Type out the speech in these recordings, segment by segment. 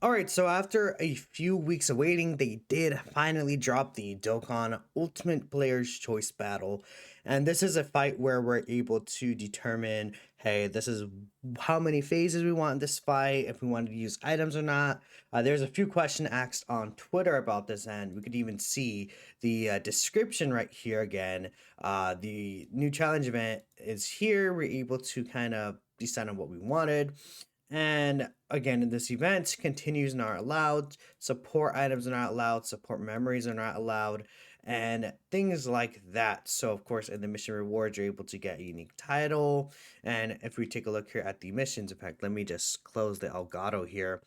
All right, so after a few weeks of waiting, they did finally drop the Dokkan Ultimate Player's Choice Battle. And this is a fight where we're able to determine, hey, this is how many phases we want in this fight, if we wanted to use items or not. There's a few questions asked on Twitter about this, and we could even see the description right here again. The new challenge event is here. We're able to kind of decide on what we wanted. And again, in this event, continues not allowed, support items are not allowed, support memories are not allowed, and things like that. So, of course, in the mission rewards, you're able to get a unique title. And if we take a look here at the missions, in fact, let me just close the Elgato here.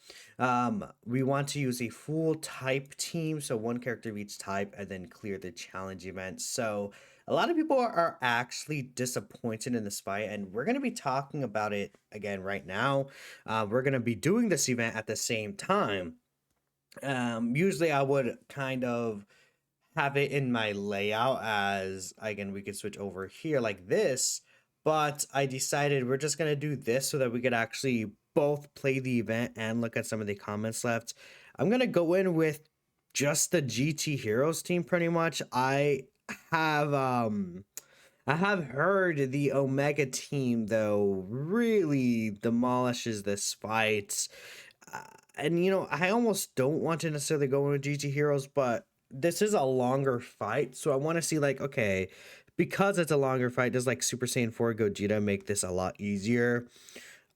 We want to use a full type team, so one character of each type, and then clear the challenge event. So, a lot of people are actually disappointed in this fight, and we're going to be talking about it again right now. We're going to be doing this event at the same time. Usually, I would kind of have it in my layout as, again, we could switch over here like this, but I decided we're just going to do this so that we could actually both play the event and look at some of the comments left. I'm going to go in with just the GT Heroes team pretty much. Have um I have heard the Omega team though really demolishes this fight. Uh, and I almost don't want to necessarily go into GT Heroes, but this is a longer fight, so I want to see like, okay, because it's a longer fight, does like Super Saiyan 4 Gogeta make this a lot easier?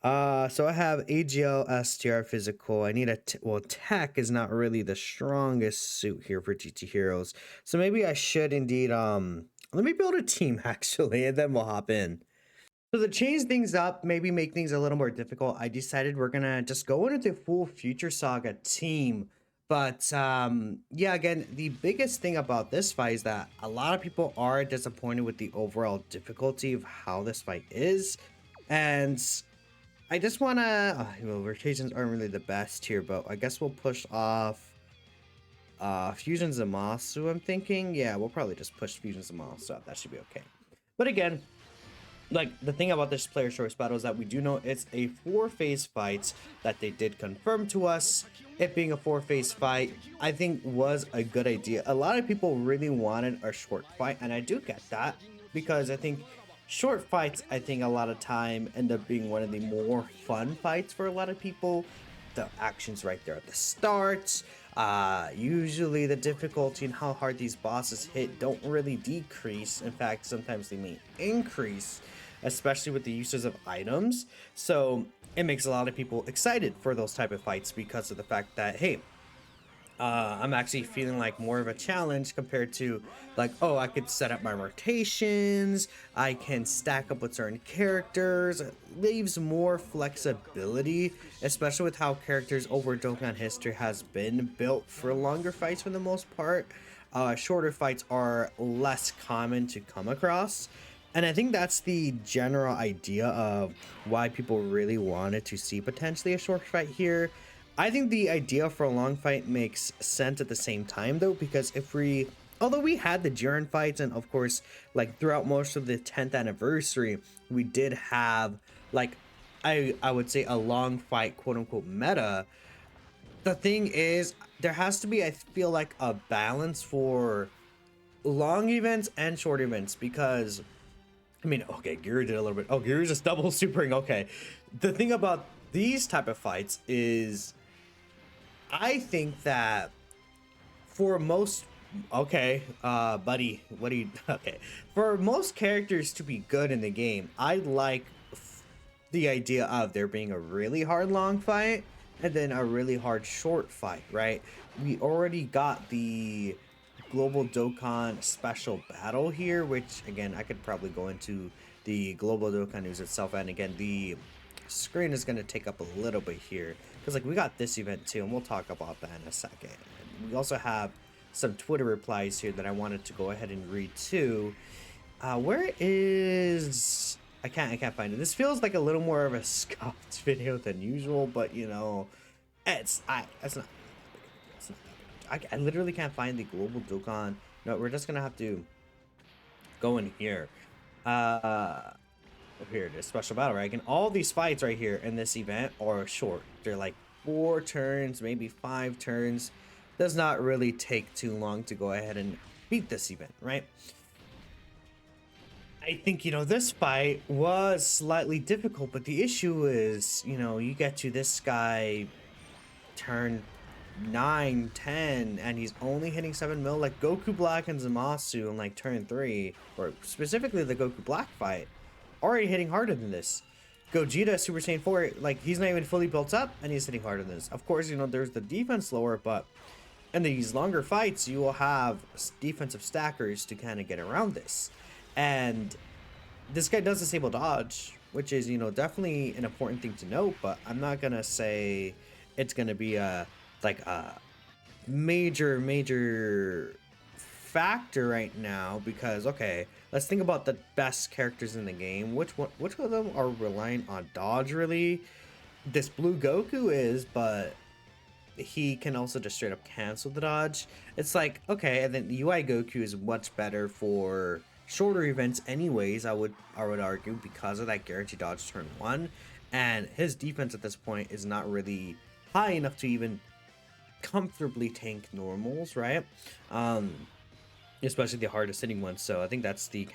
So I have AGL, STR, physical. I need well, tech is not really the strongest suit here for GT Heroes. So maybe I should indeed, let me build a team actually, and then we'll hop in. So to change things up, maybe make things a little more difficult, I decided we're gonna just go into the full Future Saga team. But yeah, again, the biggest thing about this fight is that a lot of people are disappointed with the overall difficulty of how this fight is. And I just wanna, rotations aren't really the best here, but I guess we'll push off Fusion Zamasu, I'm thinking. Yeah, we'll probably just push Fusion Zamasu up. That should be okay. But again, like the thing about this player choice battle is that we do know it's a 4-phase fight that they did confirm to us. It being a 4-phase fight, I think was a good idea. A lot of people really wanted a short fight, and I do get that because I think short fights, I think a lot of time end up being one of the more fun fights for a lot of people. The action's right there at the start. Usually the difficulty and how hard these bosses hit don't really decrease. In fact, sometimes they may increase, especially with the uses of items. So it makes a lot of people excited for those type of fights because of the fact that, hey, I'm actually feeling like more of a challenge compared to like, oh, I could set up my rotations, I can stack up with certain characters. It leaves more flexibility, especially with how characters over Dokkan history has been built for longer fights for the most part. Shorter fights are less common to come across. And I think that's the general idea of why people really wanted to see potentially a short fight here. I think the idea for a long fight makes sense at the same time though, because although we had the Jiren fights, and of course, like throughout most of the 10th anniversary, we did have like, I would say a long fight, quote unquote, meta. The thing is, there has to be, I feel like, a balance for long events and short events because, I mean, okay, Guru did a little bit. Oh, Guru's just double supering. Okay. The thing about these type of fights is I think that for most, okay, buddy, what do you, okay, for most characters to be good in the game, I like the idea of there being a really hard long fight and then a really hard short fight, right? We already got the Global Dokkan special battle here, which again, I could probably go into the Global Dokkan news itself, and again, the screen is going to take up a little bit here because like we got this event too, and we'll talk about that in a second. And we also have some Twitter replies here that I wanted to go ahead and read too. Where is, I can't find it. This feels like a little more of a scuffed video than usual, but it's that's not it's not that big. I literally can't find the Global Dokkan. No, we're just gonna have to go in here. Here it is, special battle rank, and all these fights right here in this event are short. They're like 4 turns, maybe 5 turns. Does not really take too long to go ahead and beat this event, right? I think, this fight was slightly difficult, but the issue is, you get to this guy turn 9, 10, and he's only hitting 7 mil. Like Goku Black and Zamasu in like turn 3, or specifically the Goku Black fight, already hitting harder than this. Gogeta Super Saiyan 4, like he's not even fully built up and he's hitting harder than this. Of course, there's the defense lower, but in these longer fights, you will have defensive stackers to kind of get around this. And this guy does disable dodge, which is, definitely an important thing to note, but I'm not going to say it's going to be a major factor right now, because okay, let's think about the best characters in the game. Which of them are relying on dodge really? This blue Goku is, but he can also just straight up cancel the dodge. It's like, okay, and then UI Goku is much better for shorter events anyways, I would argue, because of that guaranteed dodge turn 1, and his defense at this point is not really high enough to even comfortably tank normals, right? Especially the hardest hitting ones. So I think that's the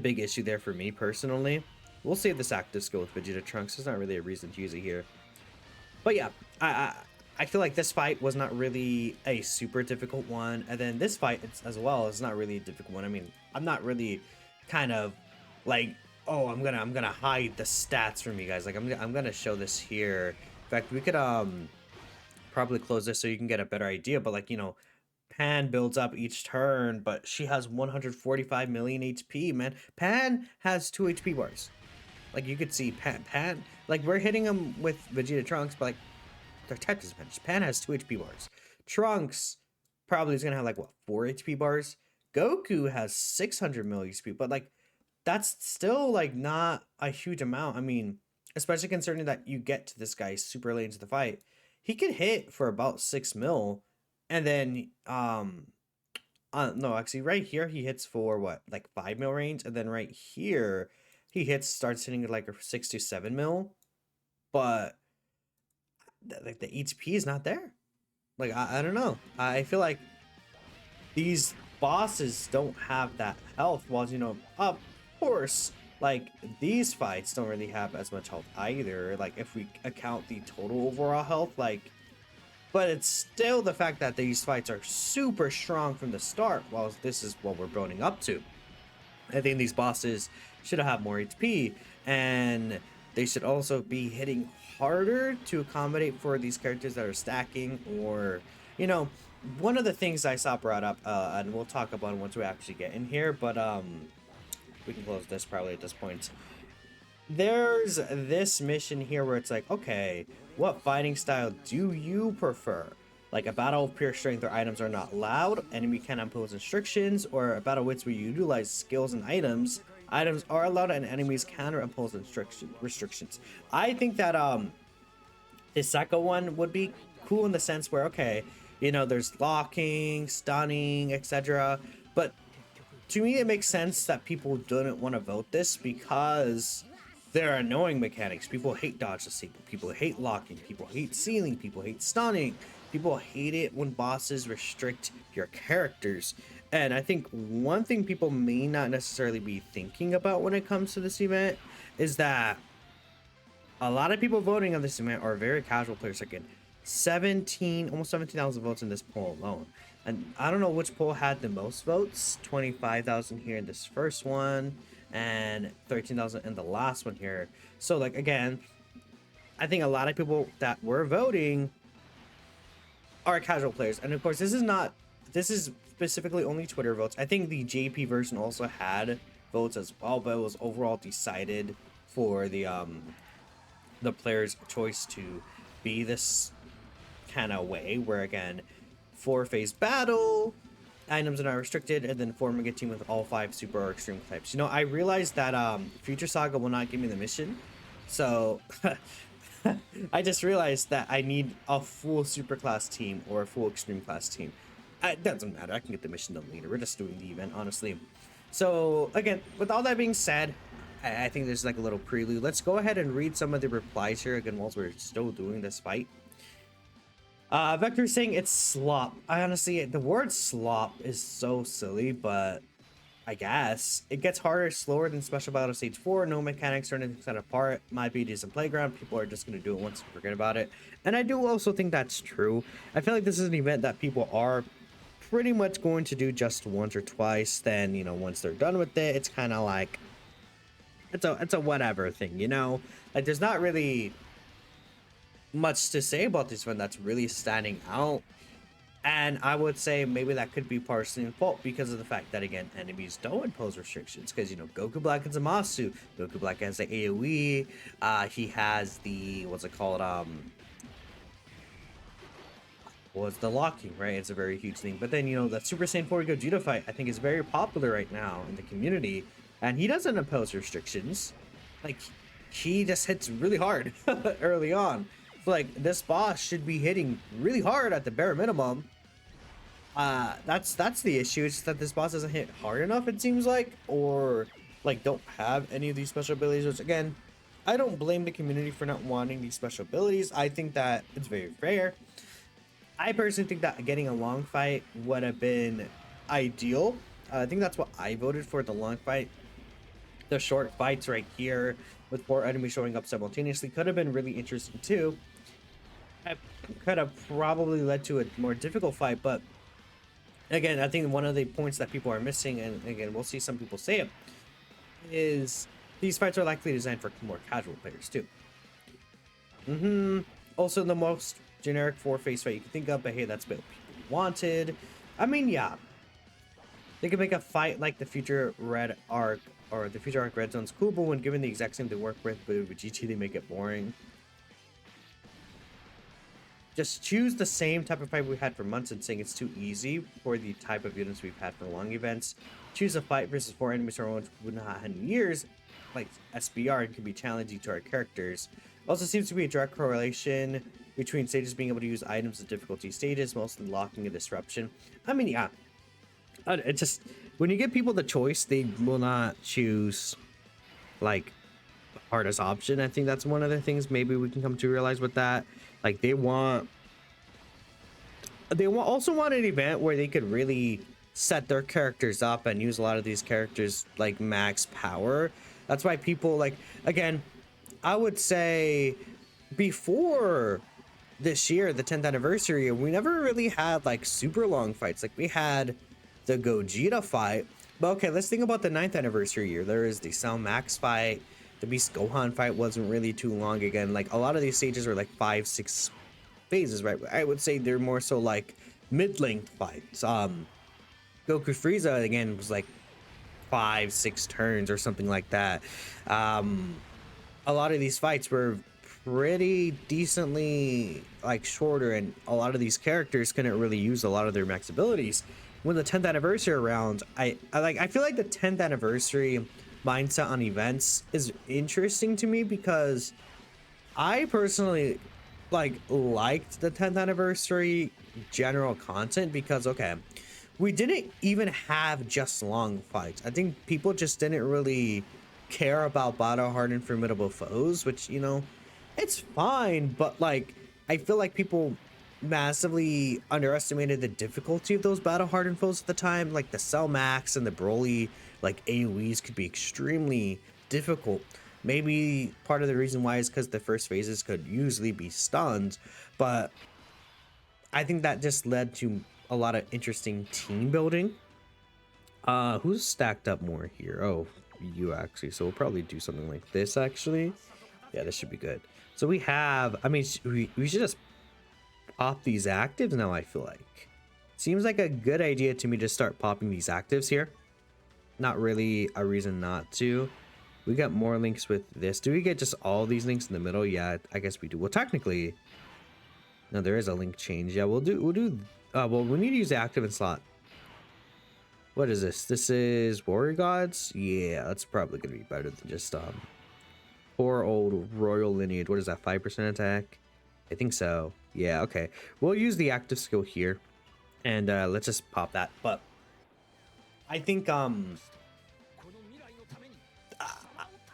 big issue there for me personally. We'll save this active skill with Vegeta Trunks. There's not really a reason to use it here. But yeah, I feel like this fight was not really a super difficult one, and then this fight as well is not really a difficult one. I mean, I'm not really kind of like, oh, I'm gonna hide the stats from you guys. Like I'm gonna show this here. In fact, we could probably close this so you can get a better idea. But like, Pan builds up each turn, but she has 145 million HP, man. Pan has 2 HP bars. Like you could see Pan, like we're hitting him with Vegeta Trunks, but like their type disadvantage. Pan has 2 HP bars. Trunks probably is gonna have like what, 4 HP bars. Goku has 600 mil HP, but like that's still like not a huge amount. I mean, especially considering that you get to this guy super late into the fight. He can hit for about 6 mil, and then no, actually right here he hits for what, like 5 mil range, and then right here he starts hitting like a 6 to 7 mil, but like the HP is not there. Like I don't know. I feel like these bosses don't have that health, while of course, like these fights don't really have as much health either, like if we account the total overall health, like, but it's still the fact that these fights are super strong from the start, while this is what we're building up to. I think these bosses should have more HP, and they should also be hitting harder to accommodate for these characters that are stacking, or one of the things I saw brought up, and we'll talk about it once we actually get in here, but we can close this probably at this point. There's this mission here where it's like, okay, what fighting style do you prefer? Like a battle of pure strength where items are not allowed, enemy can impose restrictions, or a battle wits where you utilize skills and items are allowed and enemies can impose restrictions. I think that the second one would be cool in the sense where, okay, there's locking, stunning, etc. But to me, it makes sense that people didn't want to vote this because there are annoying mechanics. People hate dodge disable, people hate locking, people hate sealing, people hate stunning, people hate it when bosses restrict your characters. And I think one thing people may not necessarily be thinking about when it comes to this event is that a lot of people voting on this event are very casual players. Again, almost 17,000 votes in this poll alone. And I don't know which poll had the most votes. 25,000 here in this first one, and 13,000 in the last one here. So like, again, I think a lot of people that were voting are casual players. And of course, this is specifically only Twitter votes. I think the JP version also had votes as well, but it was overall decided for the player's choice to be this kind of way, where again, 4-phase battle, items are not restricted, and then forming a team with all 5 super or extreme types. I realized that Future Saga will not give me the mission, so I just realized that I need a full super class team or a full extreme class team. It doesn't matter, I can get the mission done later. We're just doing the event, honestly. So again, with all that being said, I think there's like a little prelude. Let's go ahead and read some of the replies here again whilst we're still doing this fight. Vector saying it's slop. I honestly, the word slop is so silly, but I guess it gets harder, slower than Special Battle Stage 4. No mechanics or anything set apart. Might be a decent playground. People are just going to do it once and forget about it. And I do also think that's true. I feel like this is an event that people are pretty much going to do just once or twice. Then, you know, once they're done with it, it's kind of like, it's a whatever thing, you know? Like, there's not really much to say about this one that's really standing out. And I would say maybe that could be partially in fault because of the fact that, again, enemies don't impose restrictions. Because, you know, Goku Black has Zamasu. Goku Black has the AoE. He has the, what's it called? Was the locking, right? It's a very huge thing. But then, you know, that Super Saiyan 4 Gogeta fight, I think, is very popular right now in the community. And he doesn't impose restrictions. Like, he just hits really hard early on. Like, this boss should be hitting really hard at the bare minimum. That's the issue. It's that this boss doesn't hit hard enough, it seems like, or like don't have any of these special abilities, which again, I don't blame the community for not wanting these special abilities. I think that it's very fair. I personally think that getting a long fight would have been ideal. I think that's what I voted for, the long fight. The short fights right here with 4 enemies showing up simultaneously could have been really interesting too. It could have probably led to a more difficult fight, but again, I think one of the points that people are missing, and again, we'll see some people say it, is these fights are likely designed for more casual players too. Also, the most generic 4-face fight you can think of, but hey, that's what people wanted. I mean, yeah, they could make a fight like the Future Red Arc or the Future Arc Red Zone's cool, but when given the exact same to work with, but with GT, they make it boring. Just choose the same type of fight we had for months and saying it's too easy for the type of units we've had for long events. Choose a fight versus 4 enemies or ones we've not had in years, like SBR, and can be challenging to our characters. Also seems to be a direct correlation between stages being able to use items at difficulty stages, mostly locking and disruption. I mean, yeah. It just, when you give people the choice, they will not choose, like, the hardest option. I think that's one of the things maybe we can come to realize with that. Like, they also want an event where they could really set their characters up and use a lot of these characters like max power. That's why people, like, again, I would say before this year, the 10th anniversary, we never really had like super long fights. Like, we had the Gogeta fight, but okay, let's think about the 9th anniversary year. There is the Cell Max fight. The Beast Gohan fight wasn't really too long. Again, like, a lot of these stages are like 5-6 phases, right? I would say they're more so like mid-length fights. Goku Frieza again was like 5-6 turns or something like that. A lot of these fights were pretty decently like shorter, and a lot of these characters couldn't really use a lot of their max abilities. When the 10th anniversary around, I feel like the 10th anniversary mindset on events is interesting to me because I personally liked the 10th anniversary general content because, okay, we didn't even have just long fights. I think people just didn't really care about battle hardened formidable foes, which, you know, it's fine, but like, I feel like people massively underestimated the difficulty of those battle hardened foes at the time. Like the Cell Max and the Broly like AoEs could be extremely difficult. Maybe part of the reason why is because the first phases could usually be stunned, but I think that just led to a lot of interesting team building. Who's stacked up more here? Oh, you actually. So we'll probably do something like this actually. Yeah, this should be good. So we have, I mean, we should just pop these actives now, I feel like. Seems like a good idea to me to start popping these actives here. Not really a reason not to. We got more links with this. Do we get just all these links in the middle? Yeah, I guess we do. Well, technically, no, there is a link change. Yeah, we'll do, well, we need to use the active and slot. What is this? This is Warrior Gods? Yeah, that's probably gonna be better than just, poor old royal lineage. What is that, 5% attack? I think so. Yeah, okay. We'll use the active skill here. And let's just pop that. But I think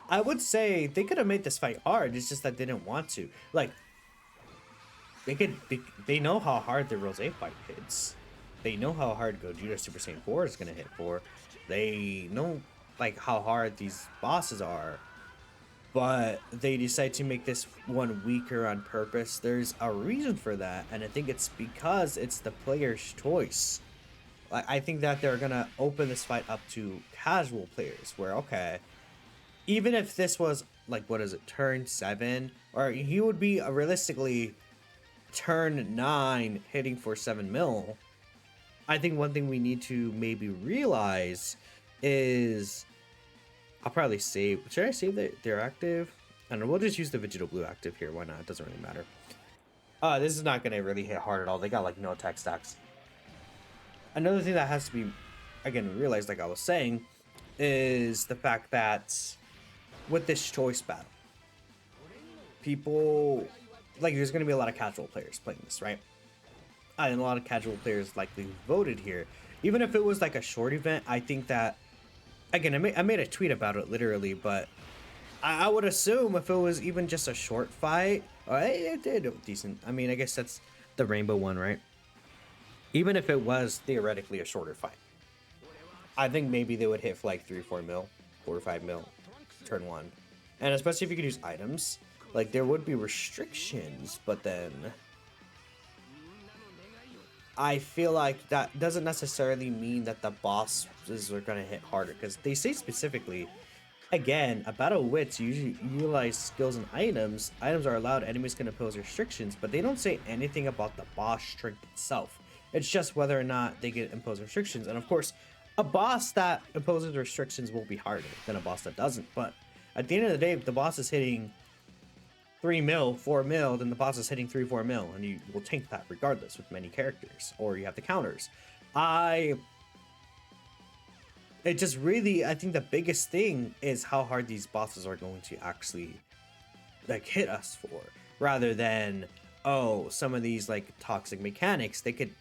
I would say they could have made this fight hard. It's just that they didn't want to. Like, they know how hard the Rose fight hits. They know how hard Gogeta Super Saiyan 4 is gonna hit for. They know like how hard these bosses are. But they decide to make this one weaker on purpose. There's a reason for that, and I think it's because it's the player's choice. Like, I think that they're gonna open this fight up to casual players, where okay, even if this was like what is it, turn 7, or he would be realistically turn 9 hitting for 7 mil. I think one thing we need to maybe realize is I'll probably save. Should I save their active? I don't know. We'll just use the Vegeta Blue active here. Why not? It doesn't really matter. This is not going to really hit hard at all. They got like no attack stacks. Another thing that has to be, again, realized, like I was saying, is the fact that with this choice battle, people, like, there's going to be a lot of casual players playing this, right? And a lot of casual players likely voted here. Even if it was like a short event, I think that, again, I made a tweet about it literally, but I would assume if it was even just a short fight, it did decent. I mean, I guess that's the rainbow one, right? Even if it was theoretically a shorter fight, I think maybe they would hit for like 3 or 4 mil, 4 or 5 mil, turn 1. And especially if you could use items, like there would be restrictions, but then I feel like that doesn't necessarily mean that the bosses are going to hit harder, because they say specifically, again, a battle of wits usually utilize skills and items. Items are allowed, enemies can impose restrictions, but they don't say anything about the boss strength itself. It's just whether or not they get imposed restrictions. And of course, a boss that imposes restrictions will be harder than a boss that doesn't. But at the end of the day, if the boss is hitting 3 mil, 4 mil, then the boss is hitting 3, 4 mil, and you will tank that regardless with many characters, or you have the counters. It just really, I think the biggest thing is how hard these bosses are going to actually like hit us for, rather than, oh, some of these like toxic mechanics, they could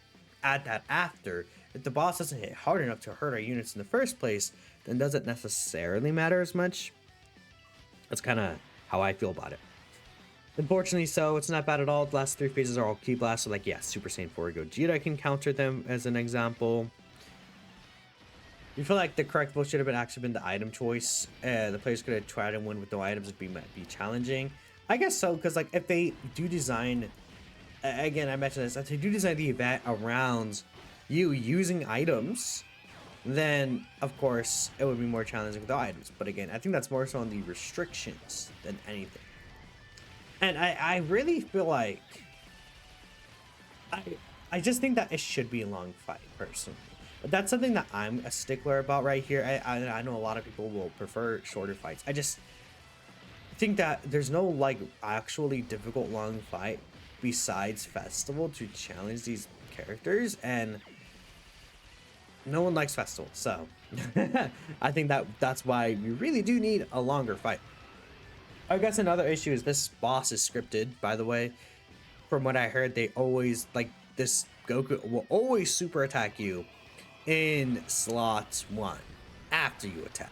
add that after. If the boss doesn't hit hard enough to hurt our units in the first place, then does it necessarily matter as much? That's kind of how I feel about it. Unfortunately, so it's not bad at all. The last 3 phases are all key blasts, so like, yeah, Super Saiyan 4 Gogeta can counter them as an example. You feel like the correct vote should have actually been the item choice. The players could have tried and win with no items, might be challenging. I guess so, because like if they do design, again, I mentioned this, if they do design the event around you using items, then of course it would be more challenging with the items. But again, I think that's more so on the restrictions than anything. And I really feel like I just think that it should be a long fight, personally. But that's something that I'm a stickler about right here. I know a lot of people will prefer shorter fights. I just think that there's no like actually difficult long fight besides Festival to challenge these characters, and no one likes Festival, so I think that's why we really do need a longer fight. I guess another issue is this boss is scripted, by the way. From what I heard, they always, like, this Goku will always super attack you in slot 1 after you attack.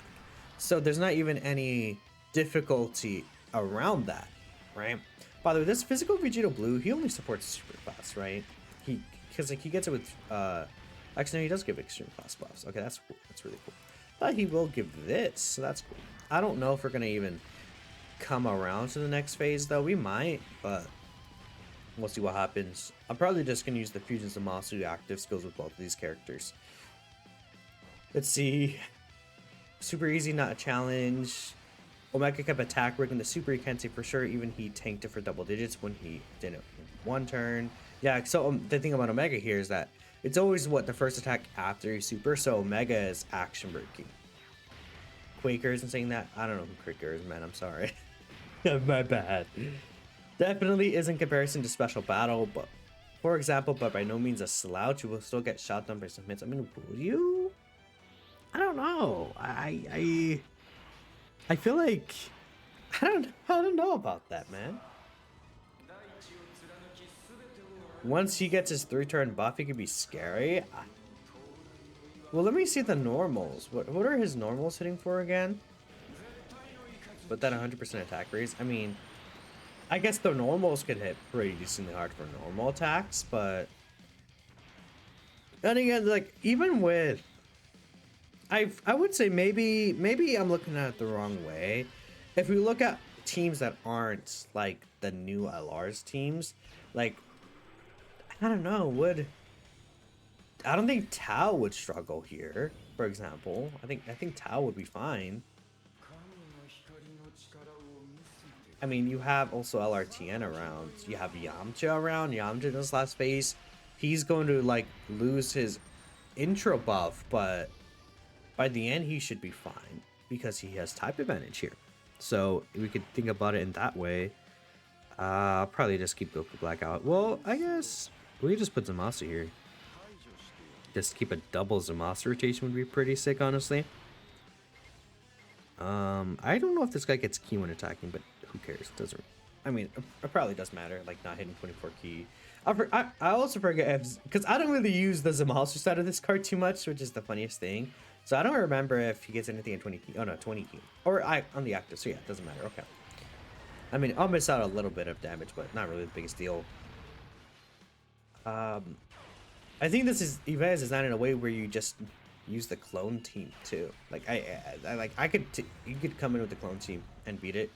So there's not even any difficulty around that, right? By the way, this physical Vegeta Blue, he only supports super class, right? Because like he gets it with actually no, he does give extreme class buffs. Okay, that's cool. That's really cool. But he will give this, so that's cool. I don't know if we're gonna even come around to the next phase though. We might, but we'll see what happens. I'm probably just gonna use the Fusions and Masu active skills with both of these characters. Let's see. Super easy, not a challenge. Omega kept attack rigging the super, you can't say for sure, even he tanked it for double digits when he did it in 1 turn. Yeah, so the thing about Omega here is that it's always what the first attack after your super, so Omega is action breaking. Quaker isn't saying that. I don't know who Quaker is, man. I'm sorry. My bad. Definitely is in comparison to Special Battle, but for example, but by no means a slouch. You will still get shot down by some hits. I mean, will you? I don't know. I feel like I don't know about that, man. Once he gets his 3-turn buff, he could be scary. Well, let me see the normals. What are his normals hitting for again? but that 100% attack raise, I mean, I guess the normals could hit pretty decently hard for normal attacks, but then again, like even with, I would say maybe I'm looking at it the wrong way. If we look at teams that aren't like the new LR's teams, like I don't know, I don't think Tao would struggle here, for example. I think Tao would be fine. I mean, you have also LRTN around. You have Yamcha around. Yamcha in this last phase, he's going to like lose his intro buff, but by the end he should be fine because he has type advantage here. So we could think about it in that way. I'll probably just keep Goku Black out. Well, I guess we could just put Zamasu here. Just keep a double Zamasu rotation would be pretty sick, honestly. I don't know if this guy gets key when attacking, but who cares? It doesn't. I mean, it probably does matter, like not hitting 24 key. I also forget because I don't really use the Zamasu side of this card too much, which is the funniest thing. So I don't remember if he gets anything in 20 key. Oh no, 20 key. Or on the active. So yeah, it doesn't matter. Okay. I mean, I'll miss out a little bit of damage, but not really the biggest deal. I think this event is designed in a way where you just use the clone team too. Like you could come in with the clone team and beat it.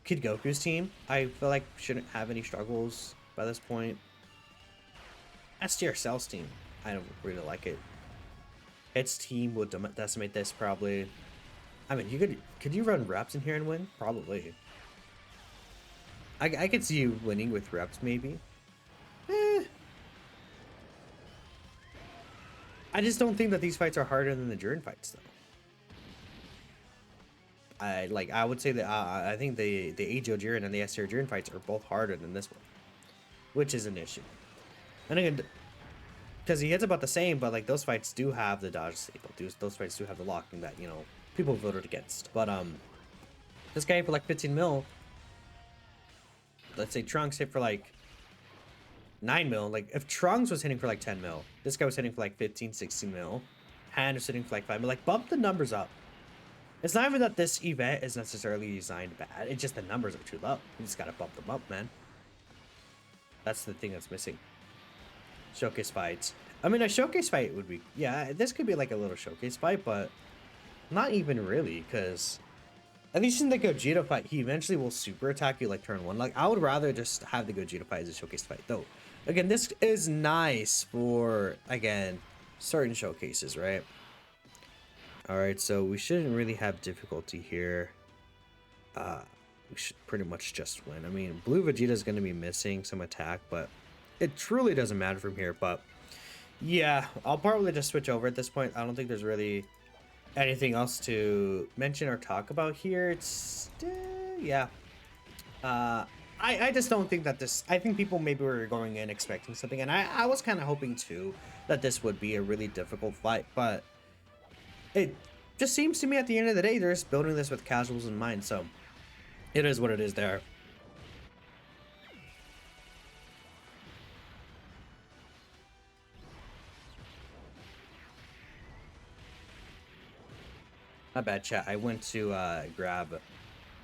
Kid Goku's team, I feel like shouldn't have any struggles by this point. STR Cell's team, I don't really like it. Its team would decimate this probably. I mean, could you run reps in here and win? Probably. I could see you winning with reps maybe. I just don't think that these fights are harder than the Jiren fights though. I would say that I think the AGO Jiren and the STR Jiren fights are both harder than this one, which is an issue. And again, because he hits about the same, but like those fights do have the dodge staple. Those fights do have the locking that people voted against. But this guy for like 15 mil. Let's say Trunks hit for like 9 mil. Like if Trunks was hitting for like 10 mil, this guy was hitting for like 15, 16 mil. Hand was hitting for like 5 mil. Like bump the numbers up. It's not even that this event is necessarily designed bad. It's just the numbers are too low. You just gotta bump them up, man. That's the thing that's missing. Showcase fights. I mean, a showcase fight would be... Yeah, this could be like a little showcase fight, but not even really, because... At least in the Gogeta fight, he eventually will super attack you like turn 1. Like, I would rather just have the Gogeta fight as a showcase fight, though. Again, this is nice for, again, certain showcases, right? Alright, so we shouldn't really have difficulty here. We should pretty much just win. I mean, Blue Vegeta is going to be missing some attack, but it truly doesn't matter from here. But yeah, I'll probably just switch over at this point. I don't think there's really anything else to mention or talk about here. It's yeah. I just don't think that this... I think people maybe were going in expecting something, and I was kind of hoping too that this would be a really difficult fight, but it just seems to me at the end of the day they're just building this with casuals in mind, so it is what it is there. My bad, chat. I went to grab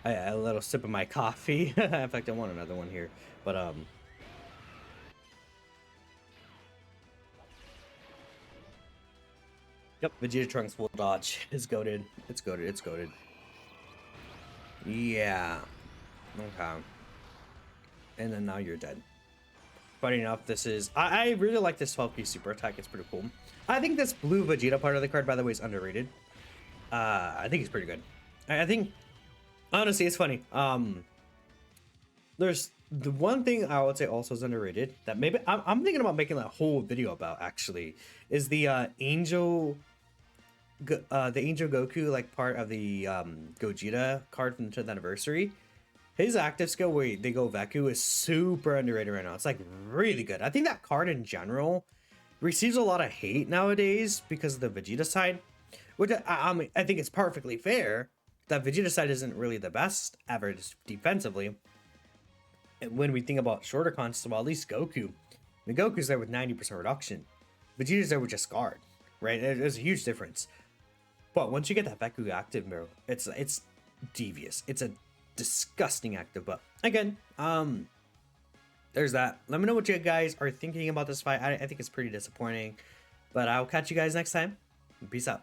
a little sip of my coffee. In fact, I want another one here, but yep, Vegeta Trunks will dodge. It's goated. It's goated. It's goated. Yeah. Okay. And then now you're dead. Funny enough, this is... I really like this 12 piece super attack. It's pretty cool. I think this blue Vegeta part of the card, by the way, is underrated. I think he's pretty good. I think... Honestly, it's funny. There's... The one thing I would say also is underrated, that maybe... I'm thinking about making a whole video about, actually, is the Angel Goku, like, part of the Gogeta card from the 10th anniversary. His active skill where they go Veku is super underrated right now. It's like really good. I think that card in general receives a lot of hate nowadays because of the Vegeta side, which I mean, I think it's perfectly fair. That Vegeta side isn't really the best ever defensively. And when we think about shorter contests, well, at least Goku. The Goku's there with 90% reduction. Vegeta's there with just guard, right? There's a huge difference. But once you get that Veku active, bro, it's devious. It's a disgusting active. But again, there's that. Let me know what you guys are thinking about this fight. I think it's pretty disappointing, but I'll catch you guys next time. Peace out.